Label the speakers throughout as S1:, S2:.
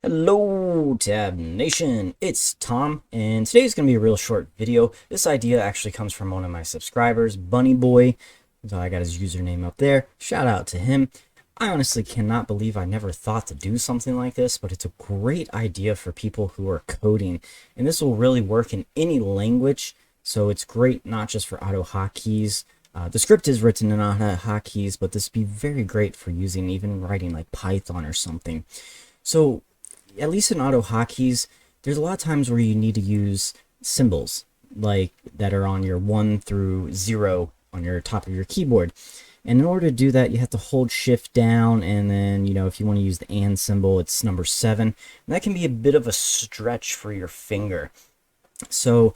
S1: Hello Tab Nation, it's Tom, and today's going to be a real short video. This idea actually comes from one of my subscribers, Bunny Boy. So I got his username up there. Shout out to him. I honestly cannot believe I never thought to do something like this, but it's a great idea for people who are coding, and this will really work in any language. So it's great not just for AutoHotkeys. The script is written in AutoHotkeys, but this would be very great for using even writing like Python or something. So at least in AutoHotkeys, there's a lot of times where you need to use symbols like that are on your 1 through 0 on your top of your keyboard. And in order to do that, you have to hold shift down, and then, if you want to use the and symbol, it's number 7. And that can be a bit of a stretch for your finger. So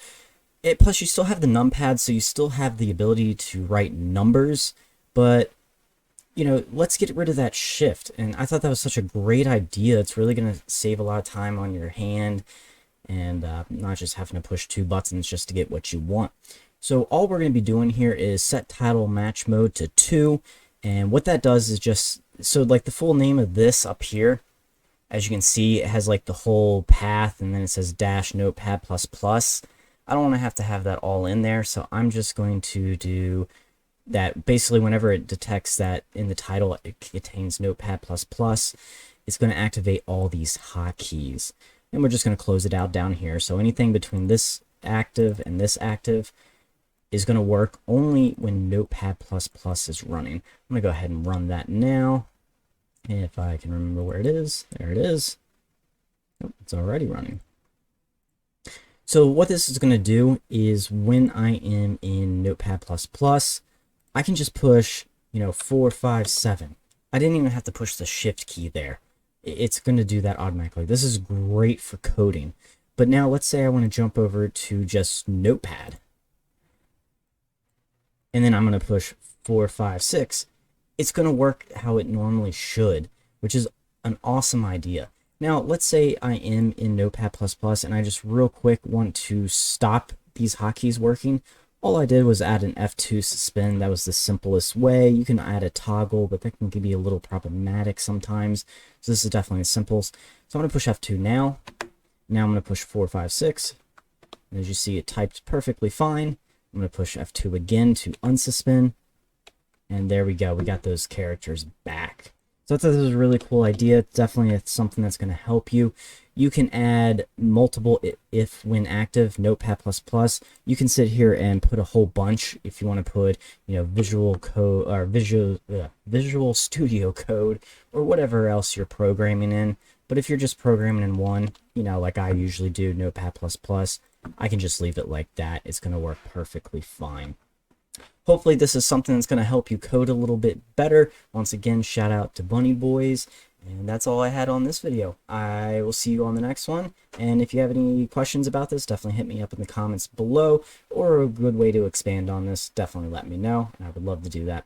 S1: plus you still have the numpad, so you still have the ability to write numbers, but let's get rid of that shift. And I thought that was such a great idea. It's really going to save a lot of time on your hand and not just having to push 2 buttons just to get what you want. So all we're going to be doing here is set title match mode to 2. And what that does is just, so like the full name of this up here, as you can see, it has like the whole path, and then it says -notepad++. I don't want to have that all in there, so I'm just going to do that. Basically, whenever it detects that in the title it contains Notepad++, it's going to activate all these hotkeys. And we're just going to close it out down here. So anything between this active and this active is going to work only when Notepad++ is running. I'm going to go ahead and run that now. If I can remember where it is. There it is. Oh, it's already running. So what this is going to do is when I am in Notepad++, I can just push, 4, 5, 7. I didn't even have to push the shift key there. It's going to do that automatically. This is great for coding. But now let's say I want to jump over to just Notepad. And then I'm going to push 4, 5, 6. It's going to work how it normally should, which is an awesome idea. Now, let's say I am in Notepad++ and I just real quick want to stop these hotkeys working. All I did was add an F2 suspend. That was the simplest way. You can add a toggle, but that can be a little problematic sometimes. So this is definitely the simplest. So I'm going to push F2 now. Now I'm going to push 4, 5, 6. And as you see, it typed perfectly fine. I'm going to push F2 again to unsuspend. And there we go. We got those characters back. So I thought this was a really cool idea. Definitely it's something that's going to help you. You can add multiple if when active Notepad++. You can sit here and put a whole bunch if you want to put, Visual Code or Visual Studio Code or whatever else you're programming in. But if you're just programming in one, like I usually do, Notepad++, I can just leave it like that. It's going to work perfectly fine. Hopefully this is something that's going to help you code a little bit better. Once again, shout out to Bunny Boys. And that's all I had on this video. I will see you on the next one. And if you have any questions about this, definitely hit me up in the comments below. Or a good way to expand on this, definitely let me know. And I would love to do that.